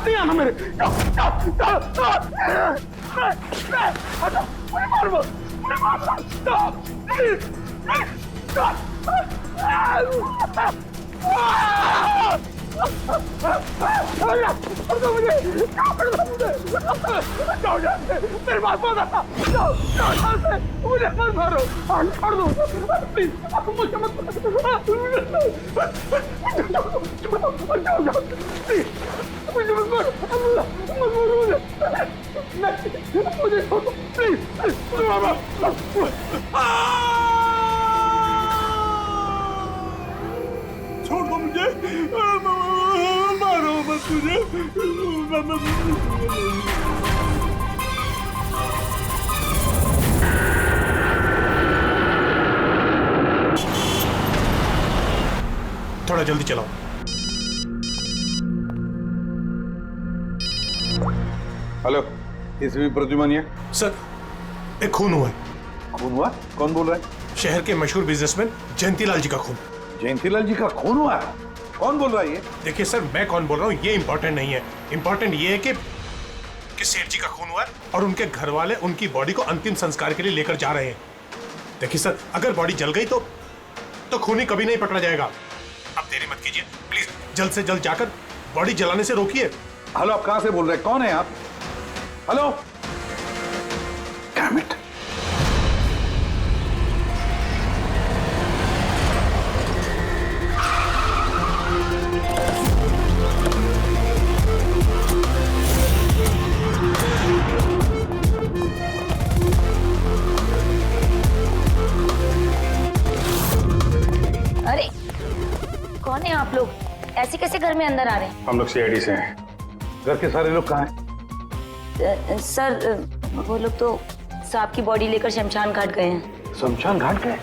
पास नहीं आना मेरे। मेरे पास मुझे मत मारो, छोड़ दो प्लीज, मुझे मत मुझे मत मारो, मुझे छोड़ दो प्लीज, छोड़ दो मुझे, मारो मत मुझे। थोड़ा जल्दी चलाओ। हेलो, इसवी प्रद्युमन है सर, एक खून हुआ है। खून हुआ? कौन बोल रहा है? शहर के मशहूर बिजनेसमैन जयंतीलाल जी का खून। जयंतीलाल जी का खून हुआ है? कौन बोल रहा है ये? देखिए सर, मैं कौन बोल रहा हूँ ये इंपॉर्टेंट नहीं है। इंपॉर्टेंट ये है कि सेठ जी का खून हुआ है और उनके घर वाले उनकी बॉडी को अंतिम संस्कार के लिए लेकर जा रहे हैं। देखिए सर, अगर बॉडी जल गई तो खूनी कभी नहीं पकड़ा जाएगा। अब देरी मत कीजिए प्लीज, जल्द से जल्द जाकर बॉडी जलाने से रोकिए। हेलो, आप कहां से बोल रहे हैं? कौन है आप? Hello, damn it. अरे कौन है आप लोग? ऐसे कैसे घर में अंदर आ रहे हैं? हम लोग सीआईडी से हैं। घर के सारे लोग कहाँ हैं? सर वो लोग तो साहब की बॉडी लेकर शमशान घाट गए हैं। शमशान घाट गए?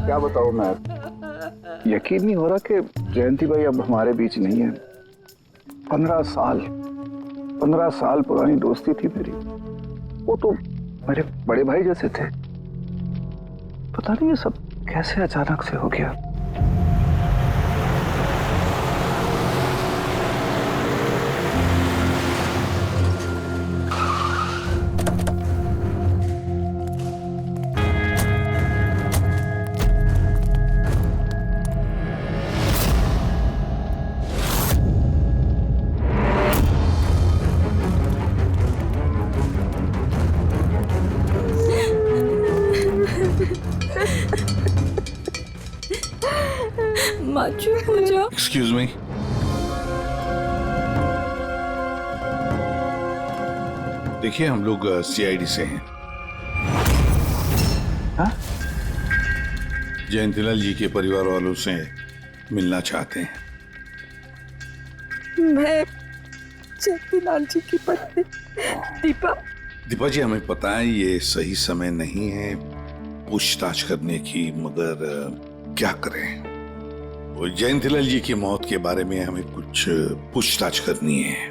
क्या बताऊं मैं, यकीन नहीं हो रहा कि जयंती भाई अब हमारे बीच नहीं है। 15 साल पुरानी दोस्ती थी मेरी। वो तो मेरे बड़े भाई जैसे थे। पता नहीं ये सब कैसे अचानक से हो गया। एक्सक्यूज मी, देखिए हम लोग सीआईडी से हैं। हाँ? जयंतीलाल जी के परिवार वालों से मिलना चाहते हैं। मैं जयंतीलाल जी की पत्नी दीपा। दीपा जी, हमें पता है ये सही समय नहीं है पूछताछ करने की, मगर क्या करें? वो जयंतीलाल जी की मौत के बारे में हमें कुछ पूछताछ करनी है।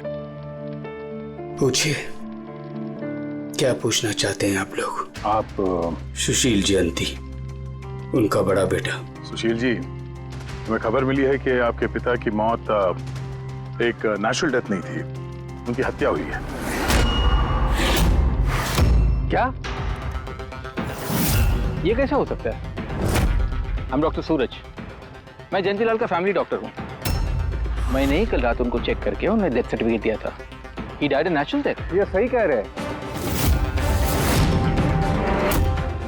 पूछिए, क्या पूछना चाहते हैं आप लोग? आप सुशील जयंती, उनका बड़ा बेटा। सुशील जी, हमें खबर मिली है कि आपके पिता की मौत एक नेचुरल डेथ नहीं थी, उनकी हत्या हुई है। क्या? ये कैसे हो सकता है? हम डॉक्टर सूरज, मैं जयंतीलाल का फैमिली डॉक्टर हूँ। मैंने ही कल रात उनको चेक करके उन्हें डेथ सर्टिफिकेट दिया था। He died a natural death. ये सही कह रहे हैं।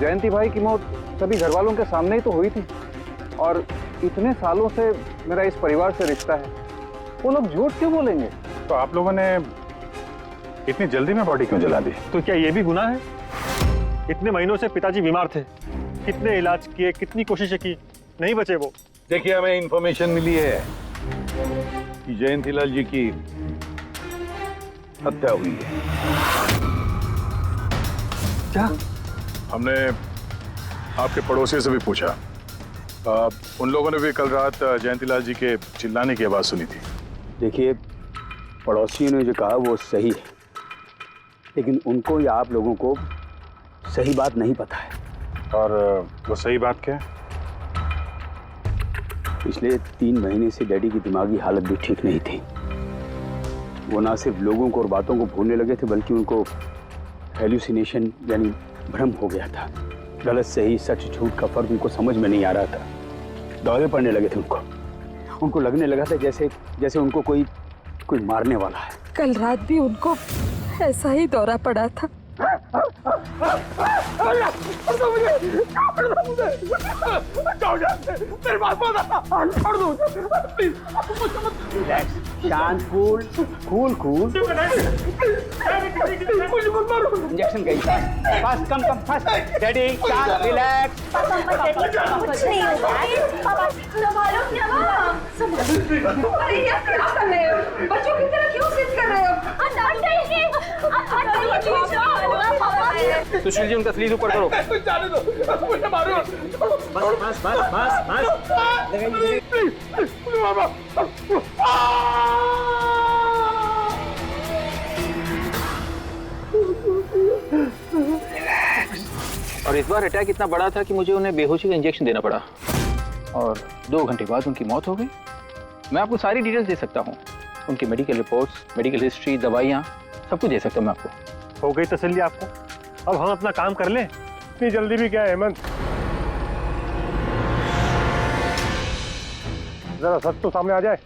जयंती भाई की मौत सभी घर वालों के सामने ही तो हुई थी, और इतने सालों से मेरा इस परिवार से रिश्ता है। वो लोग झूठ क्यों बोलेंगे? तो आप लोगों ने इतनी जल्दी में बॉडी क्यों जला दी? तो क्या ये भी गुनाह है? इतने महीनों से पिताजी बीमार थे, कितने इलाज किए, कितनी कोशिशें की, नहीं बचे वो। देखिए, हमें इंफॉर्मेशन मिली है कि जयंतीलाल जी की हत्या हुई है। क्या? हमने आपके पड़ोसी से भी पूछा, उन लोगों ने भी कल रात जयंतीलाल जी के चिल्लाने की आवाज़ सुनी थी। देखिए, पड़ोसियों ने जो कहा वो सही है, लेकिन उनको या आप लोगों को सही बात नहीं पता है। और वो सही बात क्या है? पिछले 3 महीने से डैडी की दिमागी हालत भी ठीक नहीं थी। वो ना सिर्फ लोगों को और बातों को भूलने लगे थे, बल्कि उनको हेल्यूसिनेशन यानी भ्रम हो गया था। गलत सही, सच झूठ का फर्क उनको समझ में नहीं आ रहा था। दौरे पड़ने लगे थे उनको लगने लगा था जैसे उनको कोई मारने वाला है। कल रात भी उनको ऐसा ही दौरा पड़ा था। शांत, कूल। इंजेक्शन गई। Fast, come fast. डैडी, शांत, रिलैक्स। कुछ नहीं होगा। पापा संभालो अरे यार क्या कर रहे हो? बच्चों की तरह क्यों जिद कर रहे हो? सुशील जी, उनका स्लीव ऊपर करो। जाने दो, मुझे मारो। बस। और इस बार अटैक इतना बड़ा था कि मुझे उन्हें बेहोशी का इंजेक्शन देना पड़ा और 2 घंटे बाद उनकी मौत हो गई। मैं आपको सारी डिटेल्स दे सकता हूँ, उनकी मेडिकल रिपोर्ट्स, मेडिकल हिस्ट्री, दवाइयाँ, सब कुछ दे सकता हूँ मैं आपको। हो गई तसल्ली आपको? अब हम अपना काम कर लें। इतनी जल्दी भी क्या है हेमंत? जरा सच तो सामने आ जाए।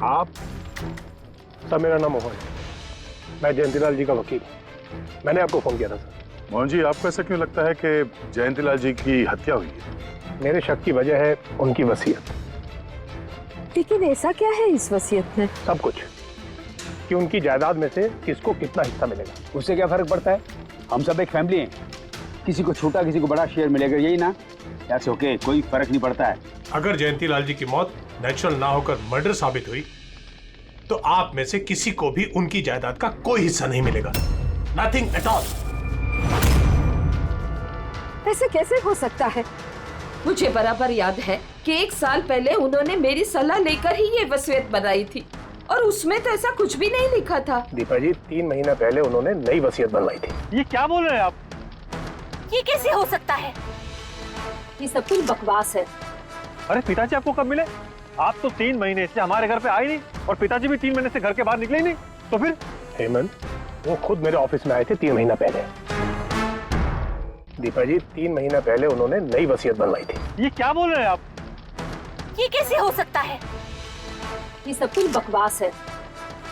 आप सर, मेरा नाम मोहन है, मैं जयंतीलाल जी का वकील। मैंने आपको फोन किया था सर। मोहन जी, आपको ऐसा क्यों लगता है कि जयंतीलाल जी की हत्या हुई है? मेरे शक की वजह है उनकी वसीयत। लेकिन ऐसा क्या है इस वसीयत में? सब कुछ, कि उनकी जायदाद में से किसको कितना हिस्सा मिलेगा। उससे क्या फर्क पड़ता है? हम सब एक फैमिली हैं, किसी को छोटा किसी को बड़ा शेयर मिलेगा, यही ना? दैट्स ओके, कोई फर्क नहीं पड़ता है। अगर जयंतीलाल जी की मौत नेचुरल ना होकर मर्डर साबित हुई तो आप में से किसी को भी उनकी जायदाद का कोई हिस्सा नहीं मिलेगा। Nothing at all. ऐसे कैसे हो सकता है? मुझे बराबर याद है कि 1 साल पहले उन्होंने मेरी सलाह लेकर ही ये वसीयत बनाई थी, और उसमें तो ऐसा कुछ भी नहीं लिखा था। दीपा जी, 3 महीना पहले उन्होंने नई वसीयत बनवाई थी। ये क्या बोल रहे हैं आप? ये कैसे हो सकता है? ये सब कुछ बकवास है। अरे पिताजी आपको कब मिले? आप तो 3 महीने से हमारे घर पे आए नहीं, और पिताजी भी 3 महीने से घर के बाहर निकले ही नहीं। तो फिर? हेमंत, वो खुद मेरे ऑफिस में आए थे 3 महीना पहले। दीपा जी, 3 महीना पहले उन्होंने नई वसीयत बनवाई थी। ये क्या बोल रहे हैं आप? ये कैसे हो सकता है? ये सब कुछ बकवास है।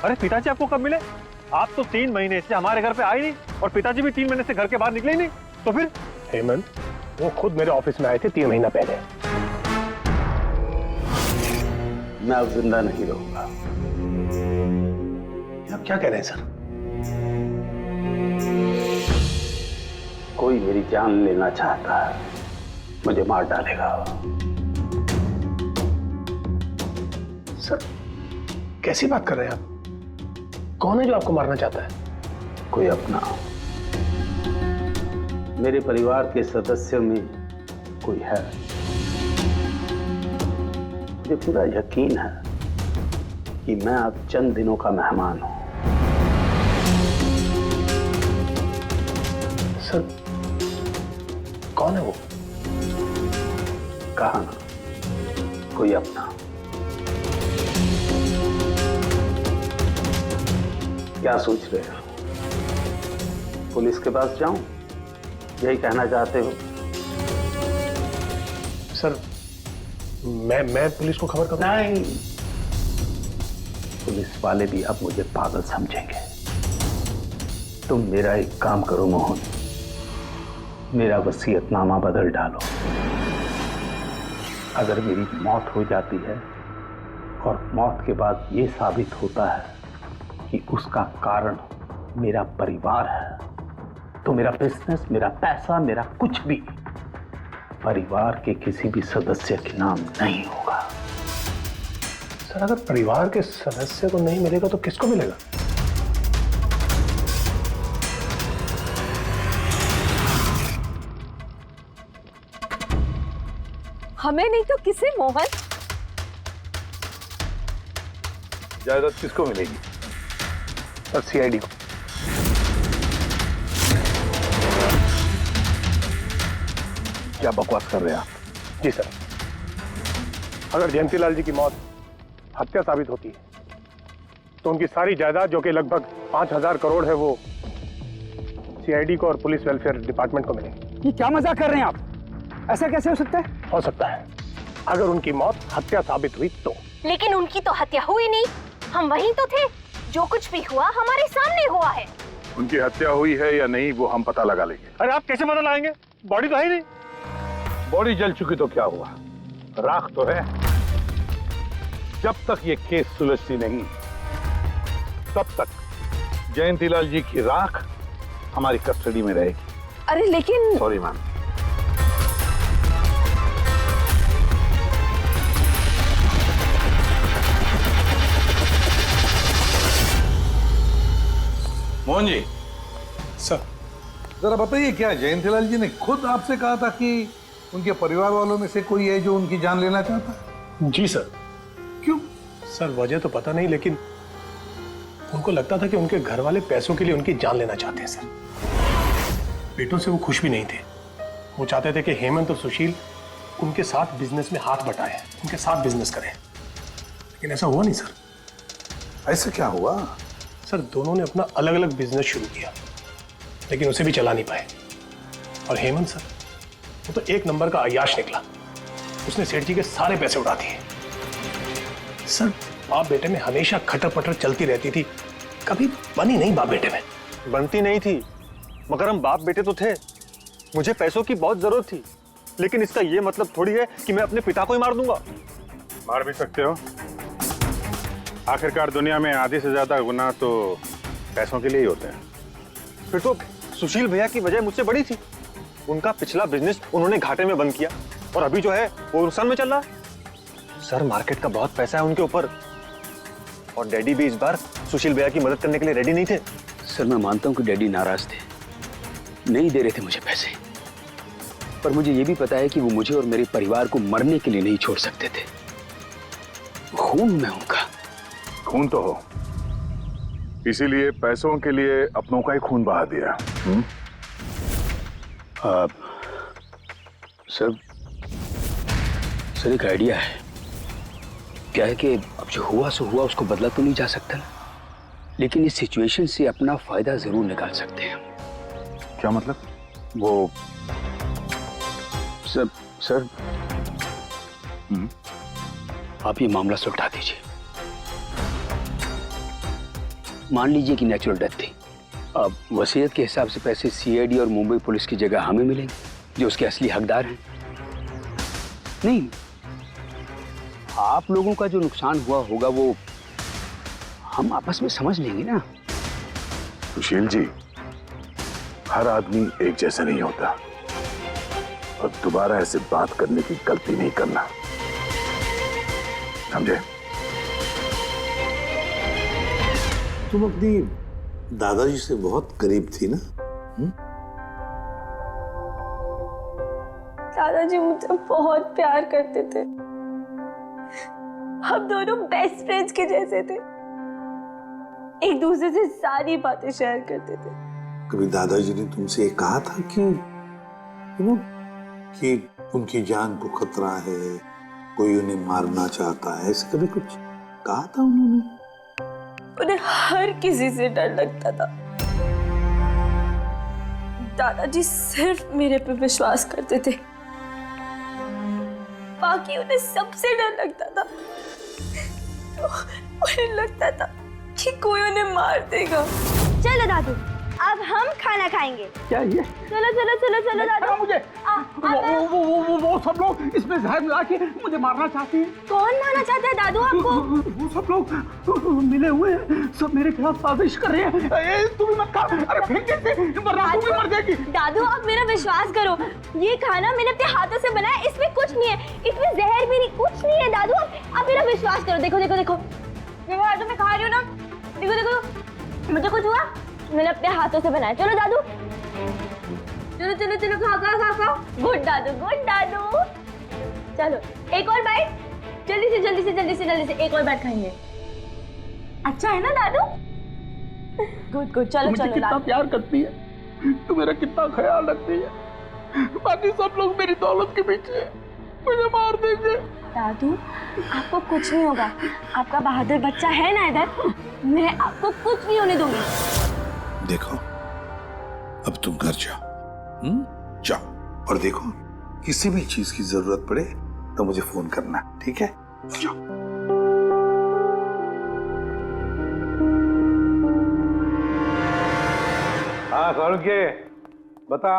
अरे पिताजी आपको कब मिले? आप तो 3 महीने से हमारे घर पे आए नहीं, और पिताजी भी 3 महीने से घर के बाहर निकले ही नहीं। तो फिर? हेमंत, वो खुद मेरे ऑफिस में आए थे 3 महीना पहले। मैं अब जिंदा नहीं रहूंगा। आप क्या कह रहे हैं सर? कोई मेरी जान लेना चाहता है, मुझे मार डालेगा। सर, कैसी बात कर रहे हैं आप? कौन है जो आपको मारना चाहता है? कोई अपना, मेरे परिवार के सदस्यों में कोई है। मुझे पूरा यकीन है कि मैं अब चंद दिनों का मेहमान हूं। सर, कौन है वो? कहा ना, कोई अपना। क्या सोच रहे हो? पुलिस के पास जाऊं? यही कहना चाहते हो? सर, मैं पुलिस को खबर करूं? नहीं, पुलिस वाले भी अब मुझे पागल समझेंगे। तुम मेरा एक काम करो मोहन, मेरा वसीयतनामा बदल डालो। अगर मेरी मौत हो जाती है और मौत के बाद ये साबित होता है कि उसका कारण मेरा परिवार है, तो मेरा बिजनेस, मेरा पैसा, मेरा कुछ भी परिवार के किसी भी सदस्य के नाम नहीं होगा। सर अगर परिवार के सदस्य को नहीं मिलेगा तो किसको मिलेगा? हमें नहीं तो किसे मोहन? जायदाद किसको मिलेगी? सर सीआईडी को। क्या बकवास कर रहे हैं आप? जी सर, अगर जयंतीलाल जी की मौत हत्या साबित होती है तो उनकी सारी जायदाद जो कि लगभग 5,000 करोड़ है वो सीआईडी को और पुलिस वेलफेयर डिपार्टमेंट को मिलेगी। ये क्या मजाक कर रहे हैं आप? ऐसा कैसे हो सकता है? हो सकता है अगर उनकी मौत हत्या साबित हुई तो। लेकिन उनकी तो हत्या हुई नहीं, हम वहीं तो थे, जो कुछ भी हुआ हमारे सामने हुआ है। उनकी हत्या हुई है या नहीं वो हम पता लगा लेंगे। अरे आप कैसे पता लगाएंगे? बॉडी तो है ही नहीं। बॉडी जल चुकी तो क्या हुआ, राख तो है। जब तक ये केस सुलझती नहीं तब तक जयंतीलाल जी की राख हमारी कस्टडी में रहेगी। अरे लेकिन sorry ma'am. Mohan ji, sir जरा बताइए, क्या जयंतीलाल जी ने खुद आपसे कहा था कि उनके परिवार वालों में से कोई है जो उनकी जान लेना चाहता है? जी सर। क्यों? सर वजह तो पता नहीं, लेकिन उनको लगता था कि उनके घर वाले पैसों के लिए उनकी जान लेना चाहते हैं सर। बेटों से वो खुश भी नहीं थे। वो चाहते थे कि हेमंत और सुशील उनके साथ बिजनेस में हाथ बटाएं, उनके साथ बिजनेस करें, लेकिन ऐसा हुआ नहीं सर। ऐसा क्या हुआ? सर दोनों ने अपना अलग अलग बिजनेस शुरू किया, लेकिन उसे भी चला नहीं पाए। और हेमंत सर, वो तो एक नंबर का अय्याश निकला। उसने सेठ जी के सारे पैसे उड़ा दिए। सर बाप बेटे में हमेशा खटर पटर चलती रहती थी, कभी बनी नहीं बाप बेटे में। बनती नहीं थी, मगर हम बाप बेटे तो थे। मुझे पैसों की बहुत जरूरत थी, लेकिन इसका ये मतलब थोड़ी है कि मैं अपने पिता को ही मार दूंगा। मार भी सकते हो। आखिरकार दुनिया में आधे से ज्यादा गुनाह तो पैसों के लिए ही होते हैं। फिर तो सुशील भैया की वजह मुझसे बड़ी थी। उनका पिछला बिजनेस उन्होंने घाटे में बंद किया और अभी जो है वो नुकसान में चल रहा है। सर मार्केट का बहुत पैसा है उनके ऊपर, और डैडी भी इस बार सुशील भैया की मदद करने के लिए रेडी नहीं थे। सर मैं मानता हूं कि डैडी नाराज थे, नहीं दे रहे थे मुझे पैसे, पर मुझे ये भी पता है कि वो मुझे और मेरे परिवार को मरने के लिए नहीं छोड़ सकते थे। खून में उनका खून तो हो, इसीलिए पैसों के लिए अपनों का ही खून बहा दिया। सर एक आइडिया है। क्या है कि अब जो हुआ सो हुआ, उसको बदला तो नहीं जा सकता ना, लेकिन इस सिचुएशन से अपना फायदा जरूर निकाल सकते हैं। क्या मतलब? वो सर आप ये मामला सुलझा दीजिए। मान लीजिए कि नेचुरल डेथ थी, अब वसीयत के हिसाब से पैसे सीआईडी और मुंबई पुलिस की जगह हमें मिलेंगे, जो उसके असली हकदार हैं। नहीं, आप लोगों का जो नुकसान हुआ होगा वो हम आपस में समझ लेंगे ना। सुशील जी, हर आदमी एक जैसा नहीं होता, और दोबारा ऐसे बात करने की गलती नहीं करना, समझे? तुम अपनी दादाजी से बहुत करीब थी ना? दादाजी मुझे बहुत प्यार करते थे। हम दोनों बेस्ट फ्रेंड्स के जैसे थे, एक दूसरे से सारी बातें शेयर करते थे। कभी दादाजी ने तुमसे ये कहा था कि उनकी जान को खतरा है, कोई उन्हें मारना चाहता है, ऐसे कभी कुछ कहा था उन्होंने? उन्हें हर किसी से डर लगता था। दादाजी सिर्फ मेरे पे विश्वास करते थे, बाकी उन्हें सबसे डर लगता था। तो उन्हें लगता था कि कोई उन्हें मार देगा। चलो दादू, अब हम खाना खाना खाएंगे। क्या ये? चलो चलो चलो चलो दादू। मुझे वो सब लोग इसमें जहर मिला के मुझे मारना चाहते हैं। कौन मारना चाहता है दादू आपको? वो सब लोग मिले हुए हैं, सब मेरे खिलाफ साजिश कर रहे हैं। तुम मत खा, अरे फेंक देते, वरना तुम भी मर जाएगी। दादू आप मेरा विश्वास करो, ये खाना मैंने अपने हाथों से बनाया, इसमें कुछ नहीं है, इसमें जहर भी नहीं, कुछ नहीं है दादू। आप मेरा विश्वास करो। देखो देखो देखो, मेरे हाथों में खा रही हूँ ना, देखो देखो, मुझे कुछ हुआ, मैंने अपने हाथों से बनाया। चलो दादू, चलो चलो चलो, खाओ खाओ खाओ खाओ। गुड दादू, गुड दादू। चलो एक और बाइट, जल्दी से जल्दी से जल्दी से जल्दी से एक और बाइट खाएंगे। अच्छा है ना दादू? गुड गुड, चलो चलो। कितना प्यार करती है तू, मेरा कितना ख्याल रखती है, बाकी सब लोग मेरी दौलत के पीछे मुझे मार देंगे। दादू आपको कुछ नहीं होगा, आपका बहादुर बच्चा है ना इधर, मैं आपको कुछ नहीं होने दूंगी। देखो अब तुम घर जाओ, जाओ, और देखो किसी भी चीज की जरूरत पड़े तो मुझे फोन करना, ठीक है? जाओ। हाँ सारुके, बता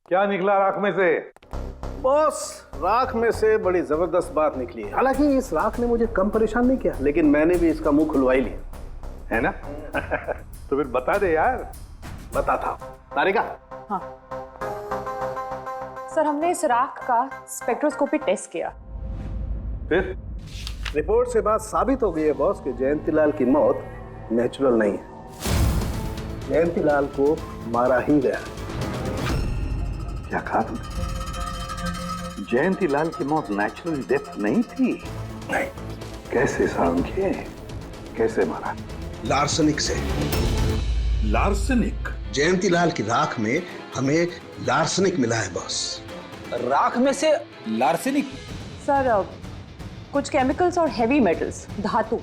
क्या निकला राख में से? बॉस, राख में से बड़ी जबरदस्त बात निकली है। हालांकि इस राख ने मुझे कम परेशान नहीं किया, लेकिन मैंने भी इसका मुंह खुलवा ही लिया, है ना? तो फिर बता दे यार। बताता हूं। तारिका। हाँ सर, हमने इस राख का स्पेक्ट्रोस्कोपी टेस्ट किया, फिर रिपोर्ट से बात साबित हो गई है बॉस कि जयंतीलाल की मौत नेचुरल नहीं है, जयंतीलाल को मारा ही गया। क्या कहा तुमने? जयंतीलाल की मौत नेचुरल डेथ नहीं थी? नहीं। कैसे सारुके, कैसे मारा? लार्सनिक से। लार्सनिक? जयंतीलाल की राख में हमें लार्सनिक मिला है बॉस। राख में से लार्सनिक? सर कुछ केमिकल्स और हेवी मेटल्स, धातु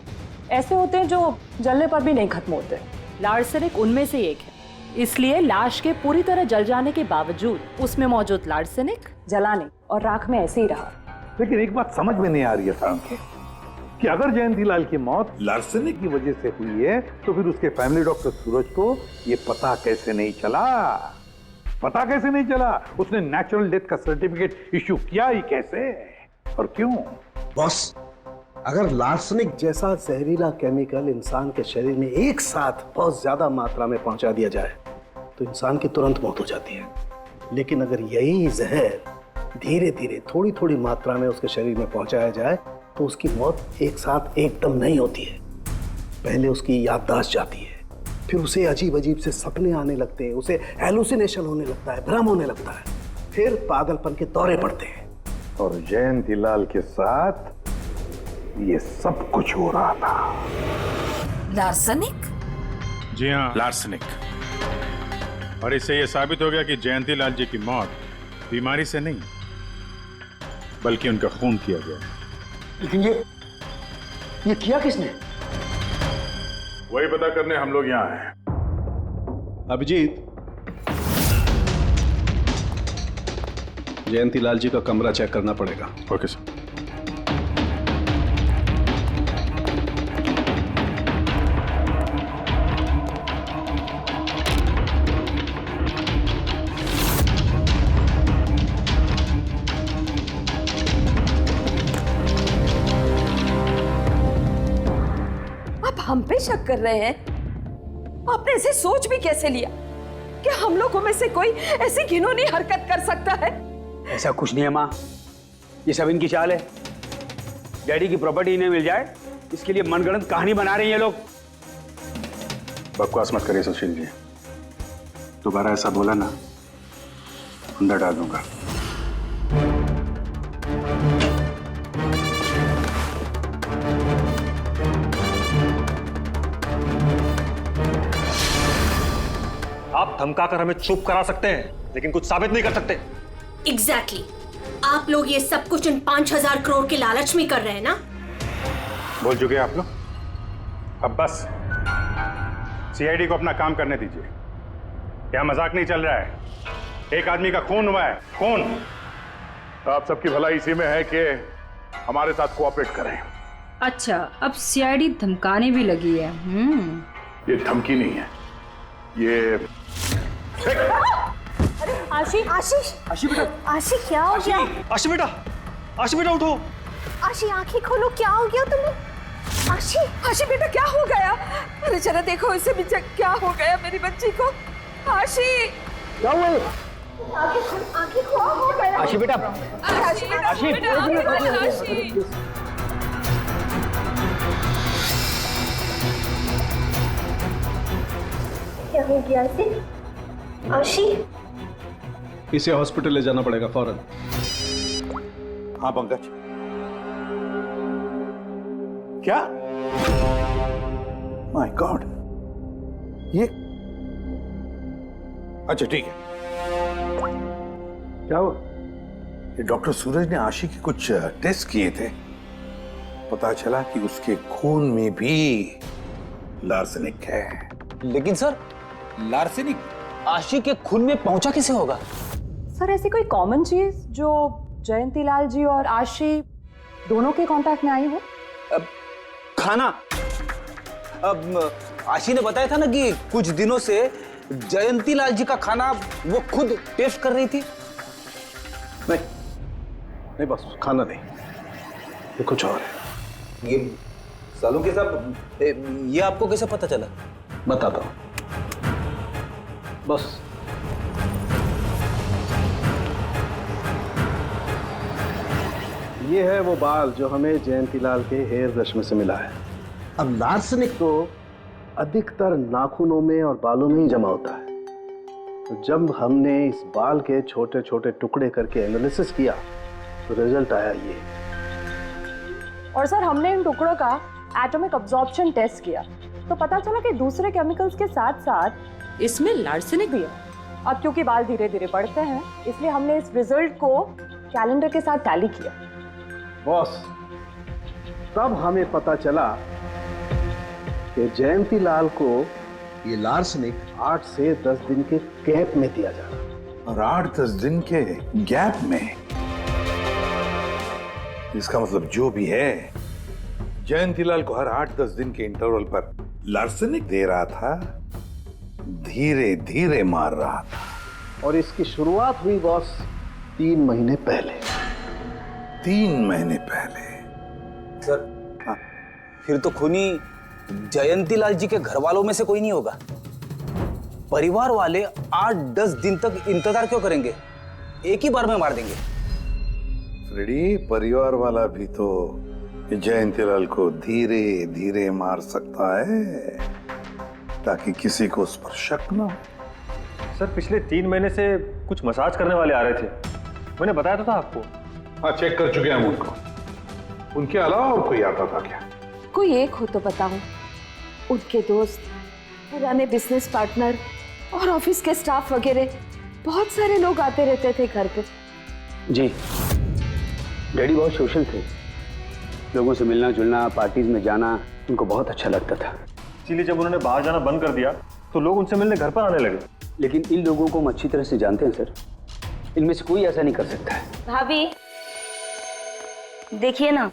ऐसे होते हैं जो जलने पर भी नहीं खत्म होते। लार्सेनिक उनमें से एक है, इसलिए लाश के पूरी तरह जल जाने के बावजूद उसमें मौजूद लार्सेनिक जलाने और राख में ऐसे ही रहा। लेकिन एक बात समझ में नहीं आ रही है सारुके, कि अगर जयंतीलाल की मौत लार्सनिक की वजह से हुई है तो फिर उसके फैमिली डॉक्टर सूरज को ये पता कैसे नहीं चला? पता कैसे नहीं चला? उसने नेचुरल डेथ का सर्टिफिकेट इश्यू किया ही कैसे और क्यों? बॉस, अगर लार्सनिक जैसा जहरीला केमिकल इंसान के शरीर में एक साथ बहुत ज्यादा मात्रा में पहुंचा दिया जाए तो इंसान की तुरंत मौत हो जाती है, लेकिन अगर यही जहर धीरे धीरे थोड़ी थोड़ी मात्रा में उसके शरीर में पहुंचाया जाए तो उसकी मौत एक साथ एकदम नहीं होती है। पहले उसकी याददाश्त जाती है, फिर उसे अजीब अजीब से सपने आने लगते हैं, उसे हेलुसिनेशन होने लगता है, भ्रम होने लगता है, फिर पागलपन के दौरे पड़ते हैं। और जयंतीलाल के साथ ये सब कुछ हो रहा था। लार्सनिक? जी हाँ, लार्सनिक। और इससे ये साबित हो गया कि जयंतीलाल जी की मौत बीमारी से नहीं बल्कि उनका खून किया गया। लेकिन ये किया किसने? वही पता करने हम लोग यहाँ हैं। अभिजीत, जयंतीलाल जी का कमरा चेक करना पड़ेगा। Okay sir. हम पे शक कर रहे हैं? आपने ऐसे सोच भी कैसे लिया कि हम लोगों में से कोई ऐसी घिनौनी हरकत कर सकता है? ऐसा कुछ नहीं है माँ, ये सब इनकी चाल है। डैडी की प्रॉपर्टी इन्हें मिल जाए इसके लिए मनगढ़ंत कहानी बना रहे हैं ये लोग। बकवास मत करिए सुशील जी, दोबारा ऐसा बोला ना अंदर डाल दूंगा। आप धमकाकर हमें चुप करा सकते हैं लेकिन कुछ साबित नहीं कर सकते। एग्जैक्टली। आप लोग ये सब कुछ इन 5000 करोड़ के लालच में कर रहे हैं ना? बोल चुके आप लोग, अब बस सीआईडी को अपना काम करने दीजिए। क्या मजाक नहीं चल रहा है? एक आदमी का खून हुआ है, खून। तो आप सबकी भलाई इसी में है कि हमारे साथ कोऑपरेट करें। अच्छा, अब सीआईडी धमकाने भी लगी है। ये धमकी नहीं है, ये आशी आशीष आशी बेटा, आशी क्या हो गया? आशी बेटा, आशी बेटा उठो। आशी आंखें खोलो, क्या हो गया तुम्हें? आशी आशी बेटा क्या हो गया? अरे जरा देखो इसे भी क्या हो गया मेरी बच्ची को। आशी क्या हुआ? आंखें खोलो, हो गया? आशी बेटा, आशी बेटा, आशी। आशी क्या हो गया इसे? आशी इसे हॉस्पिटल ले जाना पड़ेगा फौरन। हाँ पंकज, क्या? माय गॉड, ये अच्छा ठीक है। क्या हुआ? ये डॉक्टर सूरज ने आशी के कुछ टेस्ट किए थे, पता चला कि उसके खून में भी लार्सेनिक है। लेकिन सर, लार्सेनिक आशी के खून में पहुंचा कैसे होगा? सर ऐसी कोई कॉमन चीज जो जयंतीलाल जी और आशी दोनों के कांटेक्ट में आई हो? खाना। अब आशी ने बताया था ना कि कुछ दिनों से जयंतीलाल जी का खाना वो खुद टेस्ट कर रही थी। नहीं बस खाना नहीं, ये कुछ और है। ये सालों के साहब, ये आपको कैसे पता चला? बताता हूं, बस ये है वो बाल जो हमें जयंतीलाल के हेयर ब्रश में से मिला है। अब लार्सेनिक तो अधिकतर नाखूनों में और बालों में ही जमा होता है। तो जब हमने इस बाल के छोटे छोटे टुकड़े करके एनालिसिस किया तो रिजल्ट आया ये। और सर हमने इन टुकड़ों का एटॉमिक अब्जॉर्प्शन टेस्ट किया तो पता चला कि दूसरे केमिकल्स के साथ साथ इसमें लार्सेनिक भी है। अब क्योंकि बाल धीरे धीरे बढ़ते हैं इसलिए हमने इस रिजल्ट को कैलेंडर के साथ टैली किया। बॉस, तब हमें पता चला कि जयंतीलाल को ये लार्सेनिक 8 से 10 दिन के गैप में दिया जा रहा। और 8-10 दिन के गैप में? इसका मतलब जो भी है, जयंतीलाल को हर 8-10 दिन के इंटरवल पर लार्सेनिक दे रहा था, धीरे धीरे मार रहा था। और इसकी शुरुआत हुई बॉस 3 महीने पहले। 3 महीने पहले? सर हाँ, फिर तो खूनी जयंतीलाल जी के घर वालों में से कोई नहीं होगा। परिवार वाले 8-10 दिन तक इंतजार क्यों करेंगे? एक ही बार में मार देंगे। फ्रेडी, परिवार वाला भी तो जयंतीलाल को धीरे धीरे मार सकता है ताकि किसी को उस पर शक ना हो। सर पिछले 3 महीने से कुछ मसाज करने वाले आ रहे थे, मैंने बताया तो था आपको। हाँ, चेक कर चुके हैं हम उनको। उनके अलावा और कोई आता था क्या? कोई एक हो तो बताओ। उनके दोस्त, पुराने बिजनेस पार्टनर और ऑफिस के स्टाफ वगैरह बहुत सारे लोग आते रहते थे घर पे। जी, डैडी बहुत सोशल थे, लोगों से मिलना जुलना, पार्टीज में जाना उनको बहुत अच्छा लगता था। इसीलिए जब उन्होंने बाहर जाना बंद कर दिया तो लोग उनसे मिलने घर पर आने लगे। लेकिन इन लोगों को हम अच्छी तरह से जानते हैं सर, इनमें से कोई ऐसा नहीं कर सकता है। भाभी देखिए ना,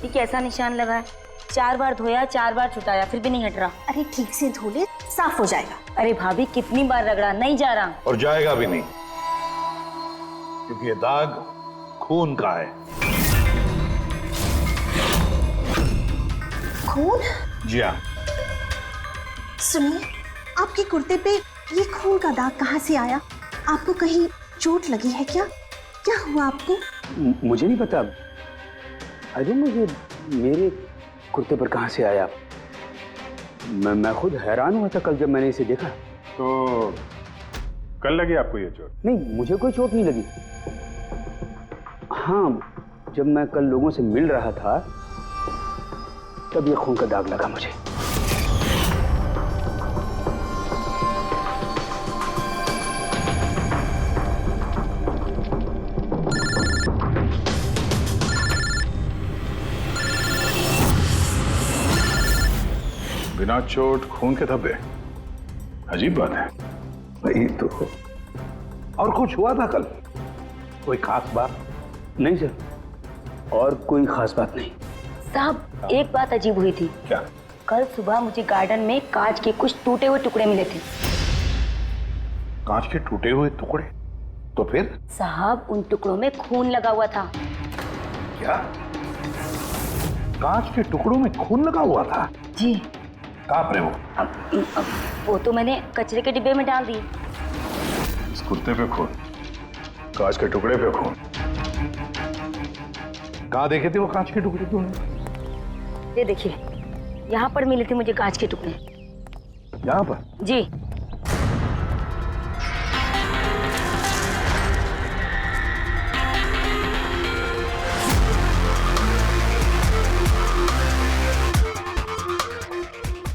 ये कैसा निशान लगा है। 4 बार धोया, 4 बार छुटाया, फिर भी नहीं हट रहा। अरे ठीक से धो ले, साफ हो जाएगा। अरे भाभी कितनी बार रगड़ा, नहीं जा रहा। और जाएगा भी नहीं, क्योंकि ये दाग खून का है। खून? जी हाँ। सुनिए, आपके कुर्ते पे ये खून का दाग कहाँ से आया? आपको कहीं चोट लगी है क्या? क्या हुआ आपको? मुझे नहीं पता। अरे मुझे मेरे कुर्ते पर कहाँ से आया? मैं खुद हैरान हुआ था कल जब मैंने इसे देखा। तो कल लगी आपको ये चोट? नहीं, मुझे कोई चोट नहीं लगी। हाँ, जब मैं कल लोगों से मिल रहा था तब ये खून का दाग लगा मुझे। बिना चोट खून के धब्बे, अजीब बात है। वही तो। और कुछ हुआ था कल? कोई खास बात? नहीं सर, और कोई खास बात नहीं। साहब एक बात अजीब हुई थी। क्या? कल सुबह मुझे गार्डन में कांच के कुछ टूटे हुए टुकड़े मिले थे। कांच के टूटे हुए टुकड़े? तो फिर? साहब उन टुकड़ों में खून लगा हुआ था। क्या? कांच के टुकड़ों में खून लगा हुआ था? जी। कहाँ पर है वो? अब वो तो मैंने कचरे के डिब्बे में डाल दी। इस कुत्ते पे खून, कांच के टुकड़े पे खून। कहाँ देखे थे वो कांच के टुकड़े तूने? ये देखिए, यहाँ पर मिले थे मुझे कांच के टुकड़े। यहाँ पर? जी।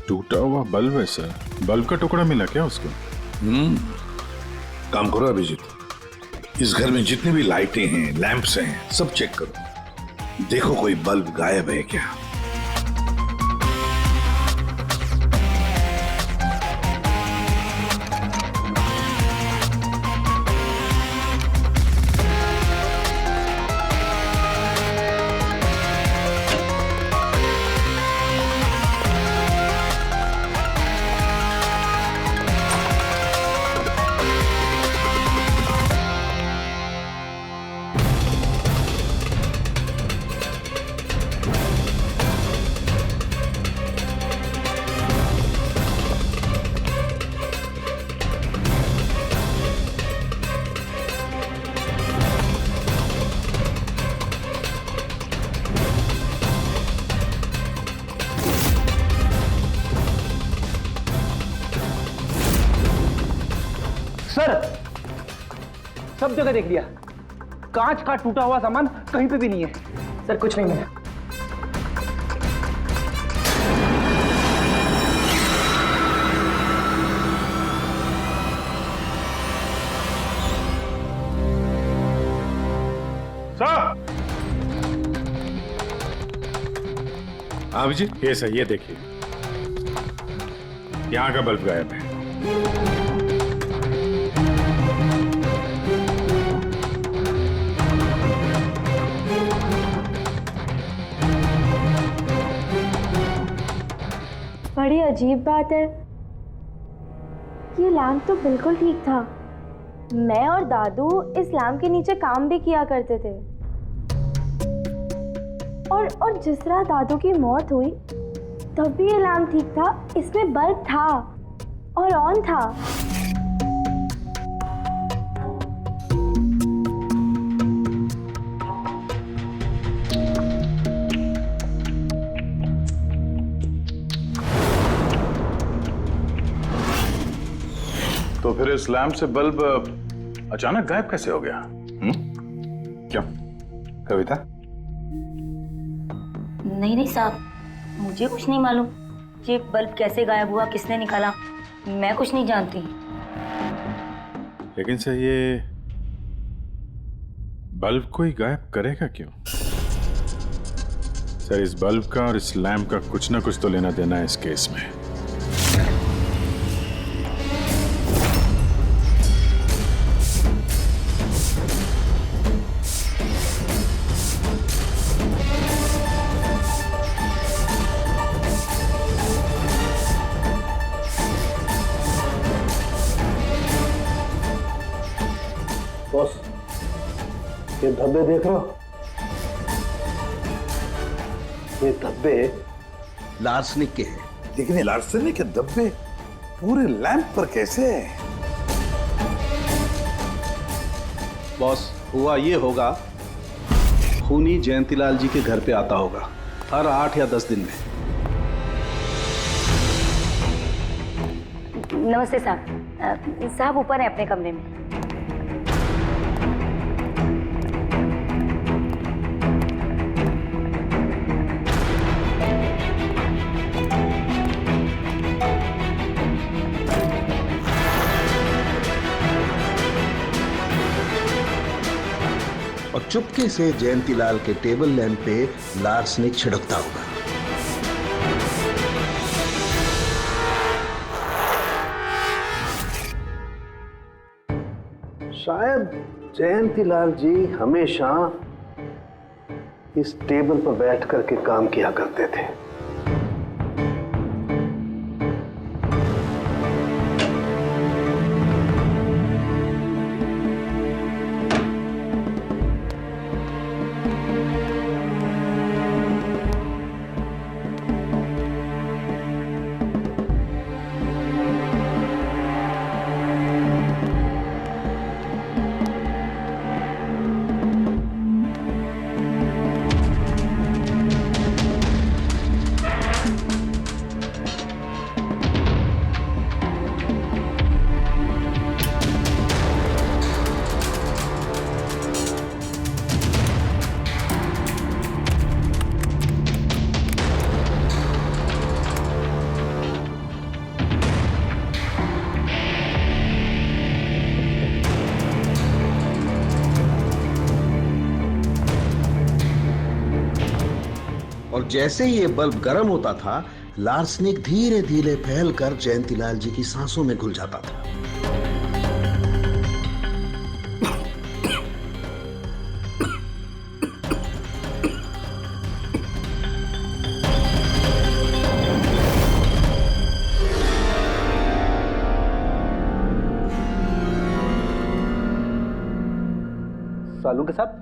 टूटा हुआ बल्ब है सर। बल्ब का टुकड़ा मिला क्या उसको? काम करो अभिजीत, इस घर में जितनी भी लाइटें हैं, लैंप्स हैं, सब चेक करो, देखो कोई बल्ब गायब है क्या। सर, सब जगह देख लिया, कांच का टूटा हुआ सामान कहीं पे भी नहीं है। सर कुछ नहीं मिला। हाँ अभिजीत, ये सही, ये देखिए, यहाँ का बल्ब गायब है। बड़ी अजीब बात है, ये लैम्प तो बिल्कुल ठीक था। मैं और दादू इस लैम्प के नीचे काम भी किया करते थे, और जिस तरह दादू की मौत हुई तब भी ये लैम्प ठीक था, इसमें बल्ब था और ऑन था। तो फिर इस लैंप से बल्ब अचानक गायब कैसे हो गया? क्या कविता? नहीं साहब, मुझे कुछ नहीं मालूम ये बल्ब कैसे गायब हुआ, किसने निकाला, मैं कुछ नहीं जानती। लेकिन सर, ये बल्ब कोई गायब करेगा क्यों? सर, इस बल्ब का और इस लैंप का कुछ ना कुछ तो लेना देना है इस केस में। बॉस, ये धब्बे देख रहे हो? ये धब्बे लार्सनिक के हैं। लेकिन ये लार्सनिक के धब्बे पूरे लैंप पर कैसे? बॉस, हुआ ये होगा, खूनी जयंतीलाल जी के घर पे आता होगा हर 8 या 10 दिन में। नमस्ते साहब। साहब ऊपर है अपने कमरे में। और चुपके से जयंतीलाल के टेबल लैंप पे लार्सनिक छिड़कता होगा। शायद जयंतीलाल जी हमेशा इस टेबल पर बैठ करके काम किया करते थे। और जैसे ही ये बल्ब गर्म होता था, लार्सनिक धीरे धीरे फैलकर जयंतीलाल जी की सांसों में घुल जाता था। सालू के साथ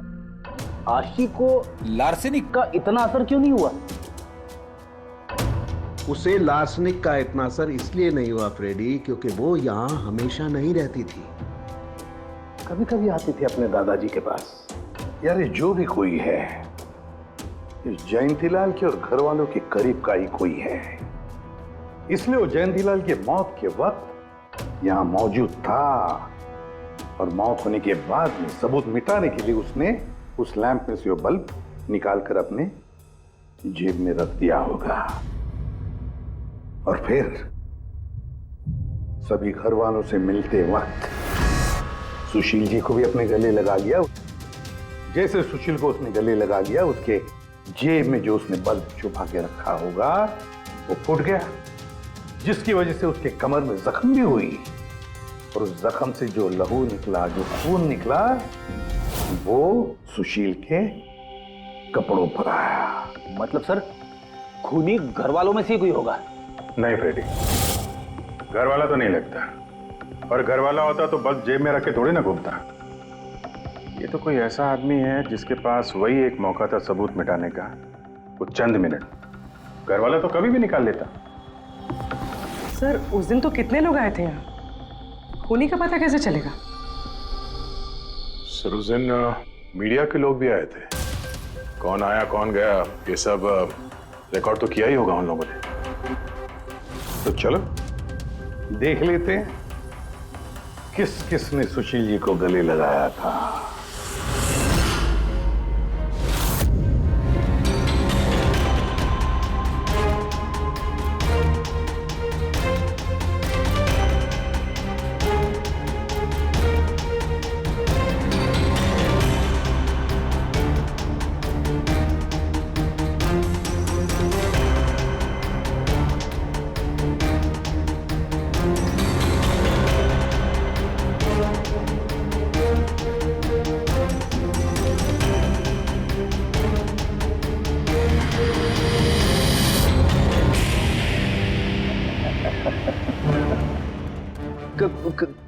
आशी को लार्सेनिक का इतना असर क्यों नहीं हुआ? उसे लार्सनिक का इतना असर इसलिए नहीं हुआ फ्रेडी, क्योंकि वो यहां हमेशा नहीं रहती थी, कभी कभी आती थी अपने दादाजी के पास। यार, ये जो भी कोई है, इस जयंतीलाल के और घर वालों के करीब का ही कोई है, इसलिए वो जयंतीलाल की मौत के वक्त यहां मौजूद था, और मौत होने के बाद में सबूत मिटाने के लिए उसने उस लैंप में से वो बल्ब निकालकर अपने जेब में रख दिया होगा, और फिर सभी घर वालों से मिलते वक्त सुशील जी को भी अपने गले लगा लिया। जैसे सुशील को उसने गले लगा लिया, उसके जेब में जो उसने बल्ब छुपा के रखा होगा वो फूट गया, जिसकी वजह से उसके कमर में जख्म भी हुई, और उस जख्म से जो लहू निकला, जो खून निकला, वो सुशील के कपड़ों पर आया। मतलब सर, खूनी घर वालों में से कोई होगा? नहीं फ्रेडी, घर वाला तो नहीं लगता, और घर वाला होता तो बस जेब में रख के थोड़ी ना घूमता। ये तो कोई ऐसा आदमी है जिसके पास वही एक मौका था सबूत मिटाने का, वो चंद मिनट। घर वाला तो कभी भी निकाल लेता। सर, उस दिन तो कितने लोग आए थे यहाँ, खूनी का पता कैसे चलेगा? सर, उस दिन मीडिया के लोग भी आए थे, कौन आया कौन गया ये सब रिकॉर्ड तो किया ही होगा उन लोगों ने। तो चलो देख लेते हैं किस किस ने सुशील जी को गले लगाया था।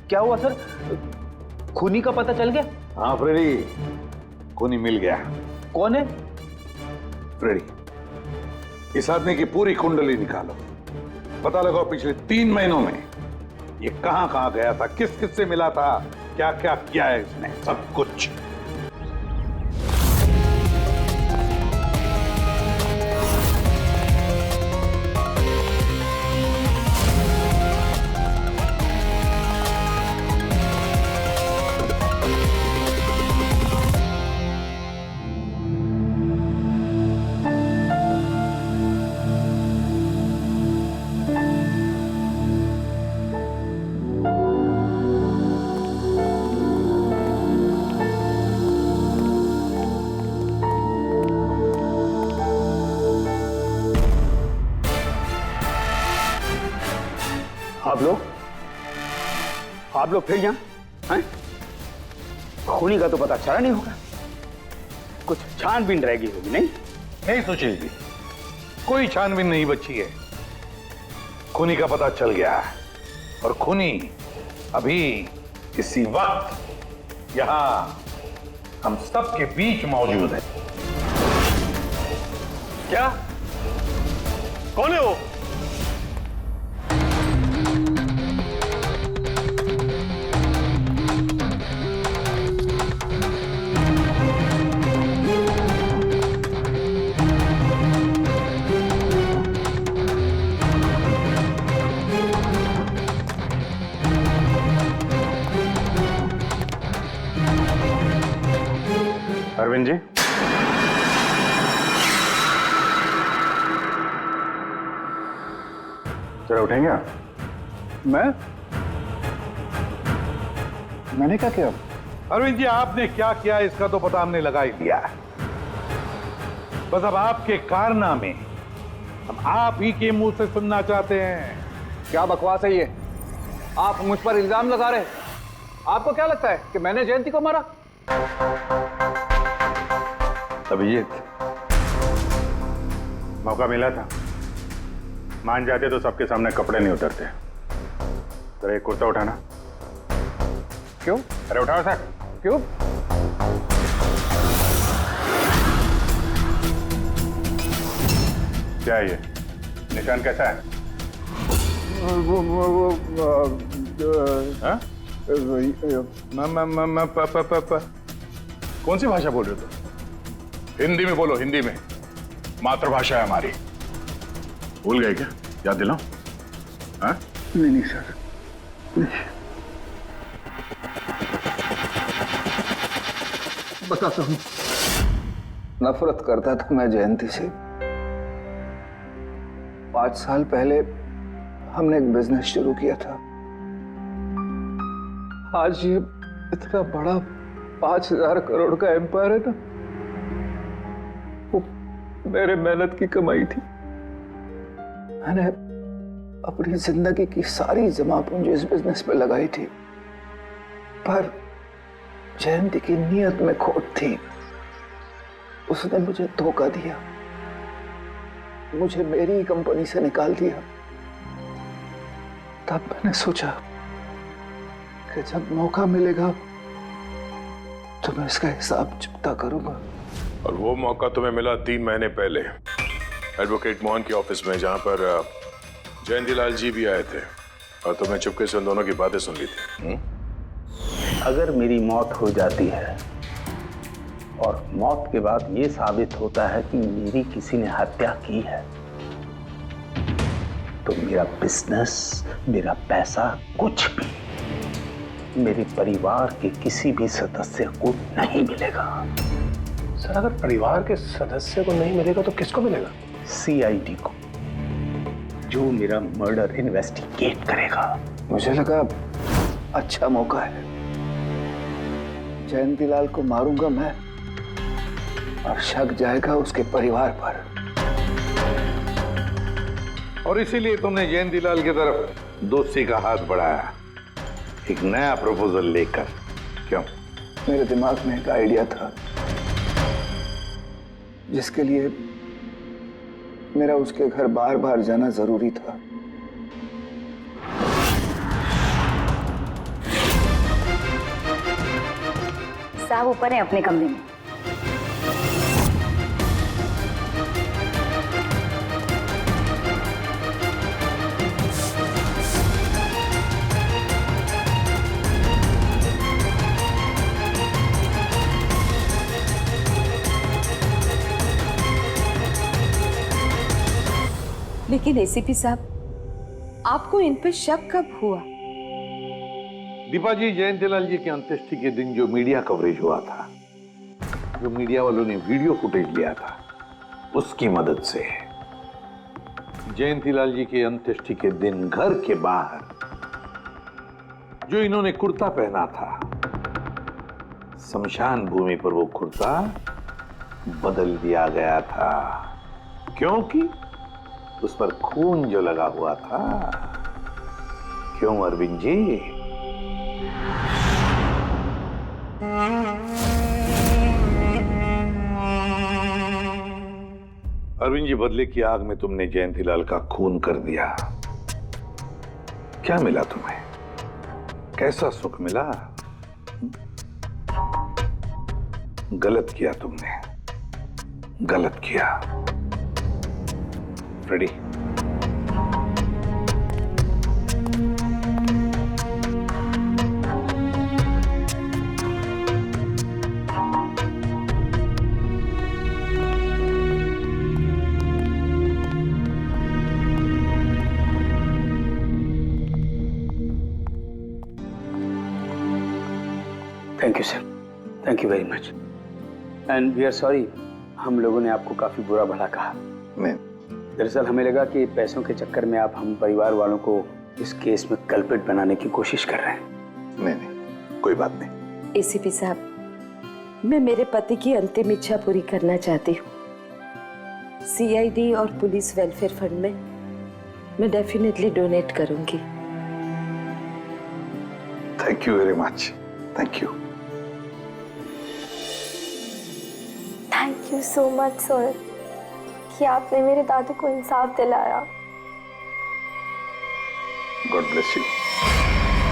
क्या हुआ सर, खूनी का पता चल गया? हाँ फ्रेडी, खूनी मिल गया। कौन है? फ्रेडी, इस आदमी की पूरी कुंडली निकालो, पता लगाओ पिछले 3 महीनों में ये कहां कहां गया था, किस किस से मिला था, क्या क्या किया है इसने, सब कुछ। आप लोग फिर यहाँ हैं? खूनी का तो पता चला नहीं होगा, कुछ छानबीन रहेगी होगी। नहीं सुशील जी, कोई छानबीन नहीं बची है, खूनी का पता चल गया है, और खूनी अभी इसी वक्त यहां हम सब के बीच मौजूद है। क्या? कौन है वो? अरविंद जी, जरा उठेंगे आप? मैंने क्या किया? अरविंद जी, आपने क्या किया इसका तो पता हमने लगा ही दिया। बस अब आपके कारनामे हम आप ही के मुंह से सुनना चाहते हैं। क्या बकवास है ये? आप मुझ पर इल्जाम लगा रहे हैं। आपको क्या लगता है कि मैंने जयंती को मारा? अभिजीत, मौका मिला था, मान जाते तो सबके सामने कपड़े नहीं उतरते। तेरा एक कुर्ता उठाना। क्यों? अरे उठाओ सर। क्यों? क्या है ये? निशान कैसा है? हाँ? कौन सी भाषा बोल रहे हो तुम? हिंदी में बोलो, हिंदी में। मातृभाषा है हमारी। भूल गए क्या? याद दिलाओ। हाँ? नहीं सर, बताता हूँ। नफरत करता था मैं जयंती से। 5 साल पहले हमने एक बिजनेस शुरू किया था। आज ये इतना बड़ा 5000 करोड़ का एम्पायर है ना, वो मेरे मेहनत की कमाई थी। मैंने अपनी जिंदगी की सारी जमा पूंजी इस बिजनेस पे लगाई थी, पर जयंती की नीयत में खोट थी। उसने मुझे धोखा दिया, मुझे मेरी ही कंपनी से निकाल दिया। तब मैंने सोचा कि जब मौका मिलेगा तो मैं इसका हिसाब चुकता करूंगा। और वो मौका तुम्हें मिला 3 महीने पहले एडवोकेट मोहन के ऑफिस में, जहां पर जयंतीलाल जी भी आए थे और तुमने चुपके से उन दोनों की बातें सुन ली थी। अगर मेरी मौत हो जाती है और मौत के बाद ये साबित होता है कि मेरी किसी ने हत्या की है, तो मेरा बिजनेस, मेरा पैसा, कुछ भी मेरे परिवार के किसी भी सदस्य को नहीं मिलेगा। सर, अगर परिवार के सदस्य को नहीं मिलेगा तो किसको मिलेगा? सीआईडी को, जो मेरा मर्डर इन्वेस्टिगेट करेगा। मुझे लगा अच्छा मौका है। जयंतीलाल को मारूंगा मैं और शक जाएगा उसके परिवार पर। और इसीलिए तुमने जयंतीलाल की तरफ दोस्ती का हाथ बढ़ाया, एक नया प्रपोजल लेकर। क्यों? मेरे दिमाग में एक आइडिया था जिसके लिए मेरा उसके घर बार बार जाना जरूरी था। साहब ऊपर है अपने कमरे में। लेकिन एसीपी साहब, आपको इन पे शक कब हुआ? दीपा जी, जयंतीलाल जी की अंत्येष्टि के दिन जो मीडिया कवरेज हुआ था, जो मीडिया वालों ने वीडियो फुटेज लिया था, उसकी मदद से जयंतीलाल जी के अंत्येष्टि के दिन घर के बाहर जो इन्होंने कुर्ता पहना था, शमशान भूमि पर वो कुर्ता बदल दिया गया था, क्योंकि उस पर खून जो लगा हुआ था। क्यों अरविंद जी? अरविंद जी, बदले की आग में तुमने जयंतीलाल का खून कर दिया। क्या मिला तुम्हें? कैसा सुख मिला? गलत किया तुमने, गलत किया। Ready? Thank you sir, thank you very much, and we are sorry, हम लोगों ने आपको काफी बुरा भला कहा। मैं दरअसल हमें लगा कि पैसों के चक्कर में आप हम परिवार वालों को इस केस में कल्प्रिट बनाने की कोशिश कर रहे हैं। नहीं, कोई बात नहीं। एसीपी साहब, मैं मेरे पति की अंतिम इच्छा पूरी करना चाहती हूँ। सीआईडी और पुलिस वेलफेयर फंड में मैं डेफिनेटली डोनेट करूंगी। Thank you very much, thank you. Thank you so much sir कि आपने मेरे दादू को इंसाफ दिलाया। God bless you.